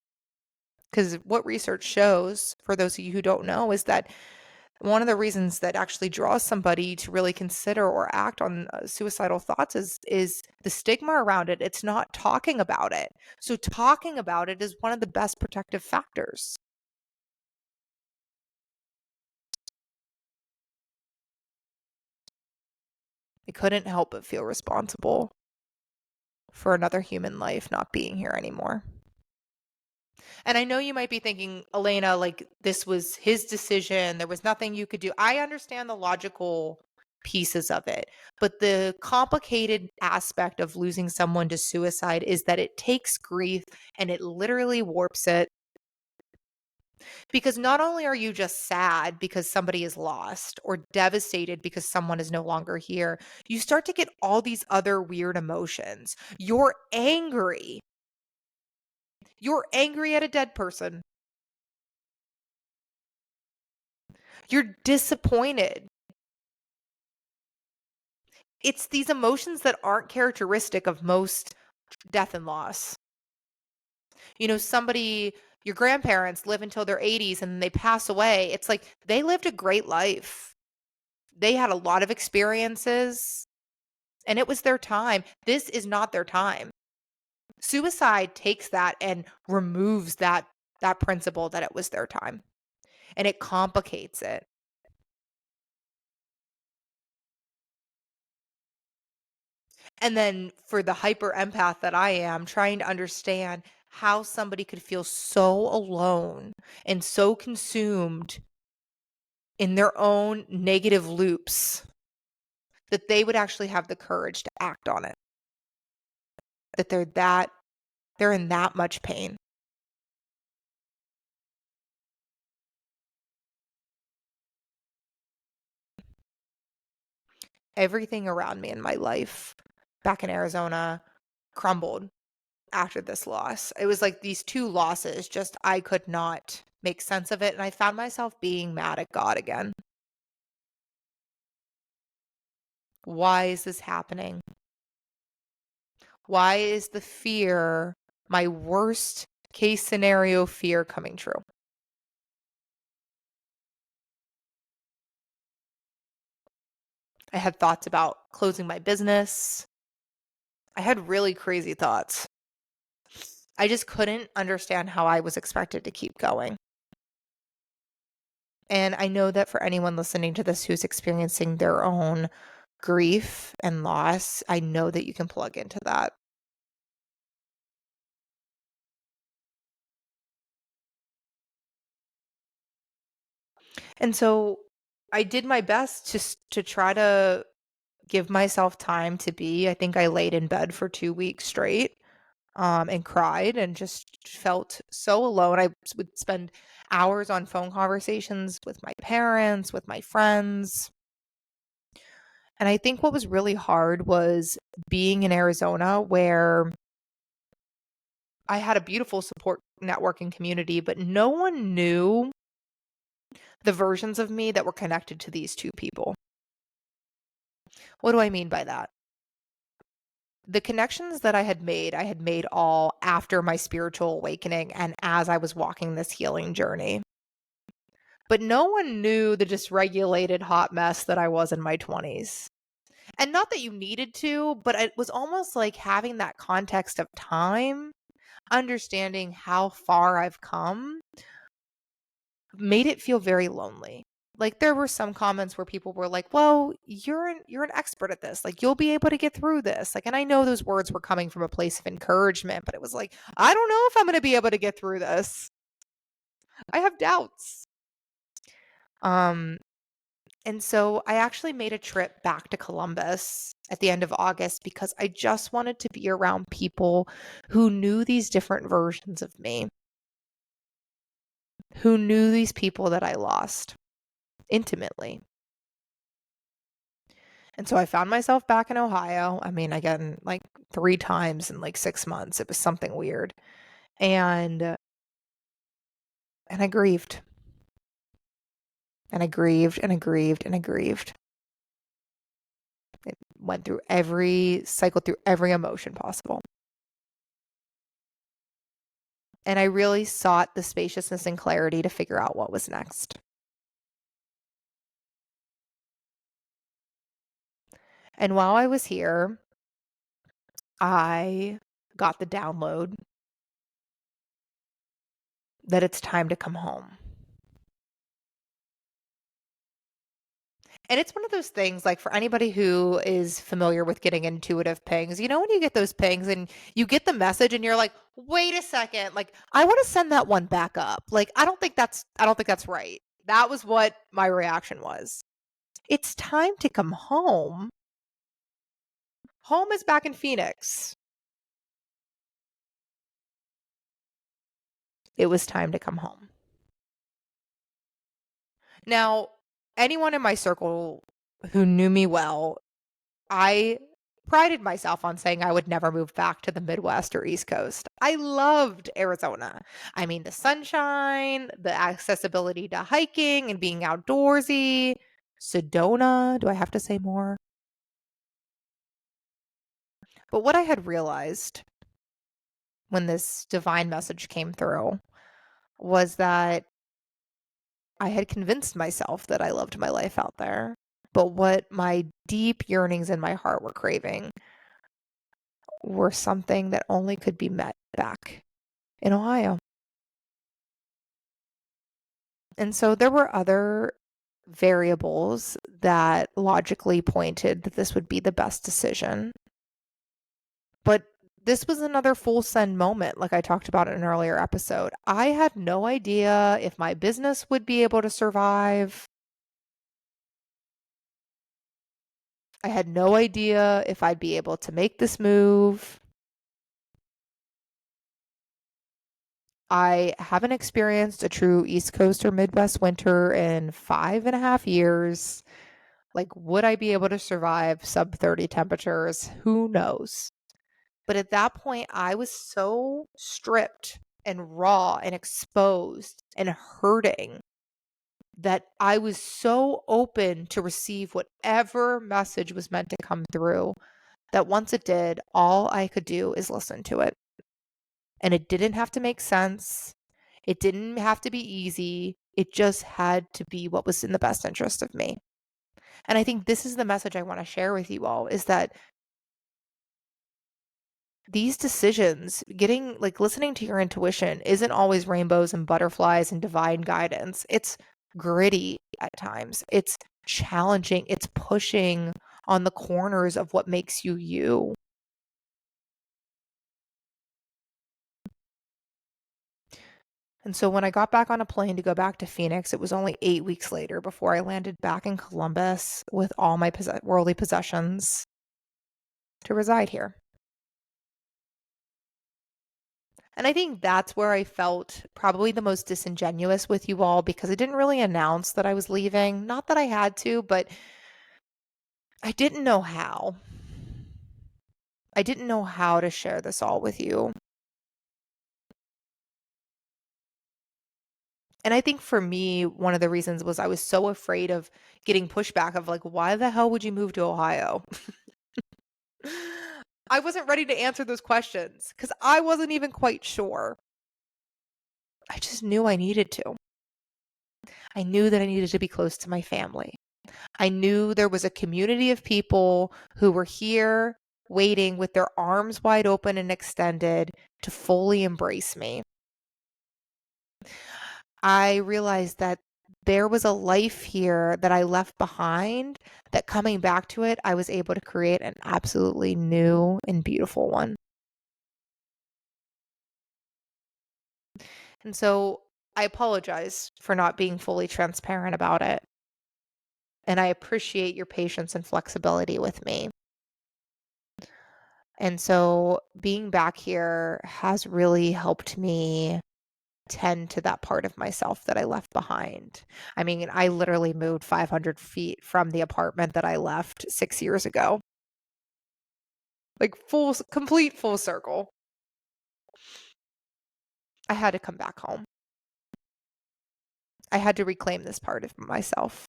Because what research shows, for those of you who don't know, is that one of the reasons that actually draws somebody to really consider or act on suicidal thoughts is the stigma around it. It's not talking about it. So talking about it is one of the best protective factors. I couldn't help but feel responsible for another human life not being here anymore. And I know you might be thinking, Alaina, like this was his decision. There was nothing you could do. I understand the logical pieces of it, but the complicated aspect of losing someone to suicide is that it takes grief and it literally warps it. Because not only are you just sad because somebody is lost or devastated because someone is no longer here, you start to get all these other weird emotions. You're angry. You're angry at a dead person. You're disappointed. It's these emotions that aren't characteristic of most death and loss. Somebody, your grandparents live until their 80s and they pass away. It's like they lived a great life. They had a lot of experiences and it was their time. This is not their time. Suicide takes that and removes that principle that it was their time, and it complicates it. And then for the hyper empath that I am, trying to understand how somebody could feel so alone and so consumed in their own negative loops that they would actually have the courage to act on it, that they're in that much pain. Everything around me in my life back in Arizona crumbled after this loss. It was like these two losses, just I could not make sense of it. And I found myself being mad at God again. Why is this happening? Why is the fear, my worst case scenario fear, coming true? I had thoughts about closing my business. I had really crazy thoughts. I just couldn't understand how I was expected to keep going. And I know that for anyone listening to this who's experiencing their own grief and loss, I know that you can plug into that. And so I did my best to try to give myself time to be. I think I laid in bed for 2 weeks straight, and cried and just felt so alone. I would spend hours on phone conversations with my parents, with my friends. And I think what was really hard was being in Arizona where I had a beautiful support network and community, but no one knew the versions of me that were connected to these two people. What do I mean by that? The connections that I had made all after my spiritual awakening and as I was walking this healing journey. But no one knew the dysregulated hot mess that I was in my 20s. And not that you needed to, but it was almost like having that context of time, understanding how far I've come, made it feel very lonely. Like there were some comments where people were like, "Well, you're an expert at this. Like you'll be able to get through this." Like and I know those words were coming from a place of encouragement, but it was like, "I don't know if I'm going to be able to get through this. I have doubts." Um and so I actually made a trip back to Columbus at the end of August because I just wanted to be around people who knew these different versions of me, who knew these people that I lost intimately. And so I found myself back in Ohio. I mean, again, like 3 times in like 6 months. It was something weird. And I grieved. And I grieved and I grieved and I grieved. It went through cycled through every emotion possible. And I really sought the spaciousness and clarity to figure out what was next. And while I was here, I got the download that it's time to come home. And it's one of those things, like for anybody who is familiar with getting intuitive pings, you know, when you get those pings and you get the message and you're like, wait a second, like I want to send that one back up. Like, I don't think that's right. That was what my reaction was. It's time to come home. Home is back in Phoenix. It was time to come home. Now, anyone in my circle who knew me well, I prided myself on saying I would never move back to the Midwest or East Coast. I loved Arizona. I mean, the sunshine, the accessibility to hiking and being outdoorsy. Sedona, do I have to say more? But what I had realized when this divine message came through was that I had convinced myself that I loved my life out there. But what my deep yearnings in my heart were craving were something that only could be met back in Ohio. And so there were other variables that logically pointed that this would be the best decision. But this was another full send moment, like I talked about in an earlier episode. I had no idea if my business would be able to survive. I had no idea if I'd be able to make this move. I haven't experienced a true East Coast or Midwest winter in 5.5 years. Like, would I be able to survive sub 30 temperatures? Who knows? But at that point, I was so stripped and raw and exposed and hurting that I was so open to receive whatever message was meant to come through that once it did, all I could do is listen to it. And it didn't have to make sense. It didn't have to be easy. It just had to be what was in the best interest of me. And I think this is the message I want to share with you all is that these decisions, getting like listening to your intuition isn't always rainbows and butterflies and divine guidance. It's gritty at times. It's challenging. It's pushing on the corners of what makes you you. And so when I got back on a plane to go back to Phoenix, it was only 8 weeks later before I landed back in Columbus with all my worldly possessions to reside here. And I think that's where I felt probably the most disingenuous with you all because I didn't really announce that I was leaving. Not that I had to, but I didn't know how. I didn't know how to share this all with you. And I think for me, one of the reasons was I was so afraid of getting pushback of like, why the hell would you move to Ohio? I wasn't ready to answer those questions because I wasn't even quite sure. I just knew I needed to. I knew that I needed to be close to my family. I knew there was a community of people who were here waiting with their arms wide open and extended to fully embrace me. I realized that there was a life here that I left behind, that coming back to it, I was able to create an absolutely new and beautiful one. And so I apologize for not being fully transparent about it. And I appreciate your patience and flexibility with me. And so being back here has really helped me tend to that part of myself that I left behind. I mean, I literally moved 500 feet from the apartment that I left 6 years ago. Like complete full circle. I had to come back home. I had to reclaim this part of myself.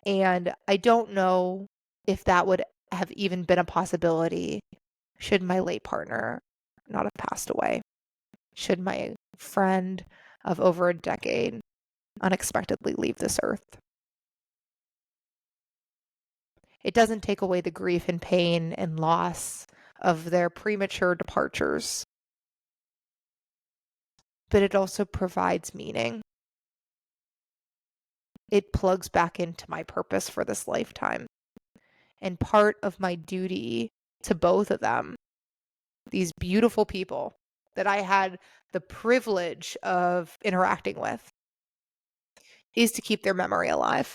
And I don't know if that would have even been a possibility should my late partner not have passed away. Should my friend of over a decade unexpectedly leave this earth. It doesn't take away the grief and pain and loss of their premature departures, but it also provides meaning. It plugs back into my purpose for this lifetime. And part of my duty to both of them, these beautiful people that I had the privilege of interacting with, is to keep their memory alive,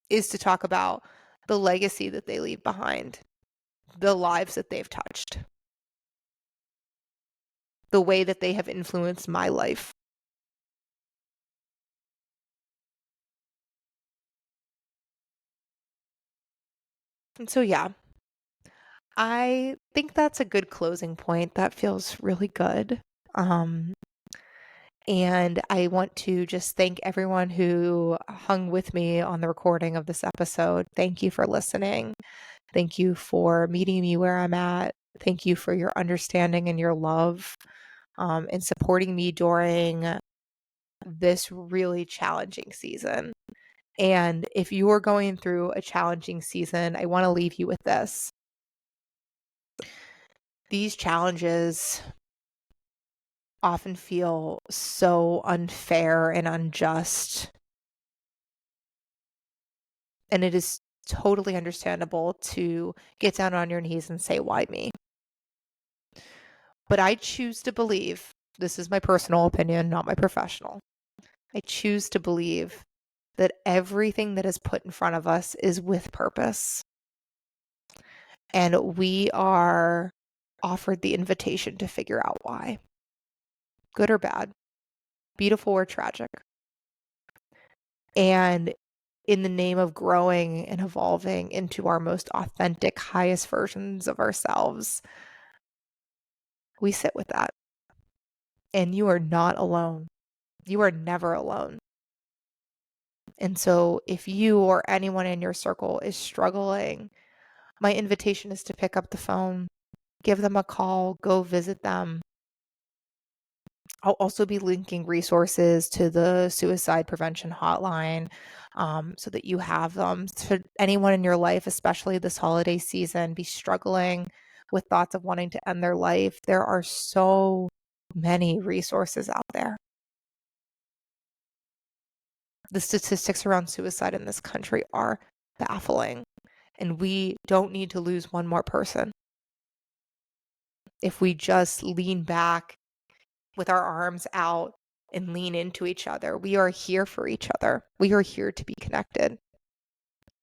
is to talk about the legacy that they leave behind, the lives that they've touched, the way that they have influenced my life. And so, yeah, I think that's a good closing point. That feels really good. Um, and I want to just thank everyone who hung with me on the recording of this episode. Thank you for listening. Thank you for meeting me where I'm at. Thank you for your understanding and your love, and supporting me during this really challenging season. And if you are going through a challenging season, I want to leave you with this. These challenges often feel so unfair and unjust. And it is totally understandable to get down on your knees and say, why me? But I choose to believe, this is my personal opinion, not my professional. I choose to believe that everything that is put in front of us is with purpose. And we are offered the invitation to figure out why. Good or bad, beautiful or tragic. And in the name of growing and evolving into our most authentic, highest versions of ourselves, we sit with that. And you are not alone. You are never alone. And so if you or anyone in your circle is struggling, my invitation is to pick up the phone, give them a call, go visit them. I'll also be linking resources to the suicide prevention hotline, so that you have them. To anyone in your life, especially this holiday season, be struggling with thoughts of wanting to end their life. There are so many resources out there. The statistics around suicide in this country are baffling, and we don't need to lose one more person. If we just lean back with our arms out and lean into each other, we are here for each other. We are here to be connected.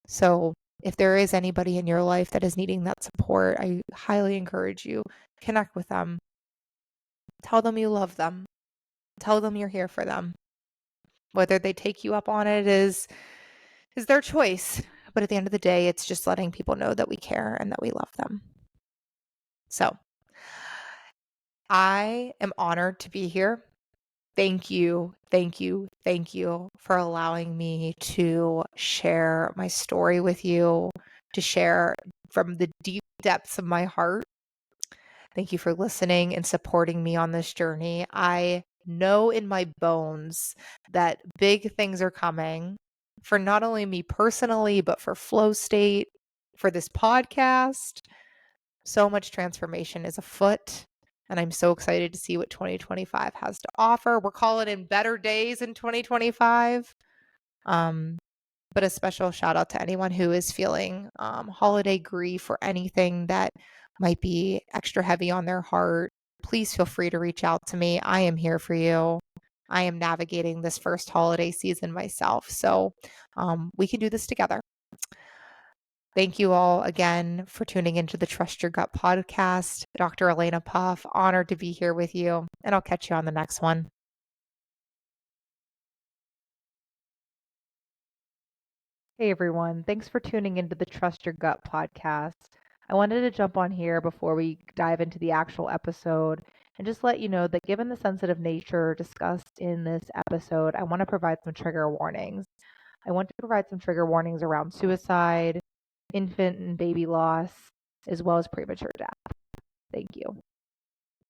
So if there is anybody in your life that is needing that support, I highly encourage you, connect with them. Tell them you love them. Tell them you're here for them. Whether they take you up on it is their choice. But at the end of the day, it's just letting people know that we care and that we love them. So I am honored to be here. Thank you, thank you, thank you for allowing me to share my story with you, to share from the deep depths of my heart. Thank you for listening and supporting me on this journey. I know in my bones that big things are coming for not only me personally, but for Flow State, for this podcast. So much transformation is afoot, and I'm so excited to see what 2025 has to offer. We're calling in better days in 2025. But a special shout out to anyone who is feeling holiday grief or anything that might be extra heavy on their heart. Please feel free to reach out to me. I am here for you. I am navigating this first holiday season myself, so we can do this together. Thank you all again for tuning into the Trust Your Gut podcast. Dr. Alaina Puff, honored to be here with you, and I'll catch you on the next one. Hey everyone, thanks for tuning into the Trust Your Gut podcast. I wanted to jump on here before we dive into the actual episode and just let you know that given the sensitive nature discussed in this episode, I want to provide some trigger warnings. I want to provide some trigger warnings around suicide, infant and baby loss, as well as premature death. Thank you.